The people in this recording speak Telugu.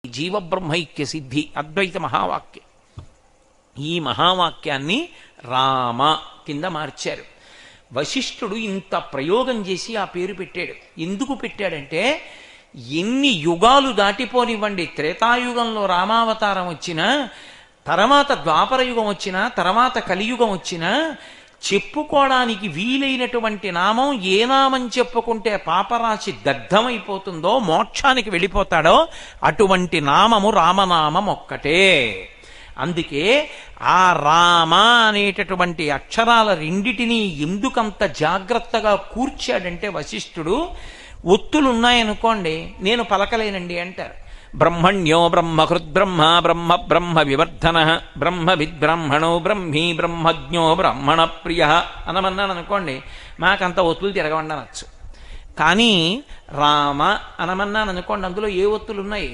జీవబ్రహ్మైక్య సిద్ధి అద్వైత మహావాక్యం. ఈ మహావాక్యాన్ని రామ కింద మార్చారు. వశిష్ఠుడు ఇంత ప్రయోగం చేసి ఆ పేరు పెట్టాడు. ఎందుకు పెట్టాడంటే, ఎన్ని యుగాలు దాటిపోనివ్వండి, త్రేతాయుగంలో రామావతారం వచ్చినా, తర్వాత ద్వాపర యుగం వచ్చినా, తర్వాత కలియుగం వచ్చినా, చెప్పుకోవడానికి వీలైనటువంటి నామం ఏ నామం చెప్పుకుంటే పాపరాశి దగ్ధమైపోతుందో, మోక్షానికి వెళ్ళిపోతాడో అటువంటి నామము రామనామం ఒక్కటే. అందుకే ఆ రామ అనేటటువంటి అక్షరాల రెండిటినీ ఎందుకంత జాగ్రత్తగా కూర్చాడంటే వశిష్ఠుడు, ఒత్తులున్నాయనుకోండి నేను పలకలేనండి అంటారు. బ్రహ్మణ్యో బ్రహ్మహృద్బ్రహ్మ బ్రహ్మ బ్రహ్మ వివర్ధన బ్రహ్మవిద్బ్రాహ్మణో బ్రహ్మీ బ్రహ్మజ్ఞో బ్రహ్మణ ప్రియ అనమన్నాను అనుకోండి, మాకంత ఒత్తులు తిరగవండి అనొచ్చు. కానీ రామ అనమన్నాను అనుకోండి, అందులో ఏ ఒత్తులు ఉన్నాయి?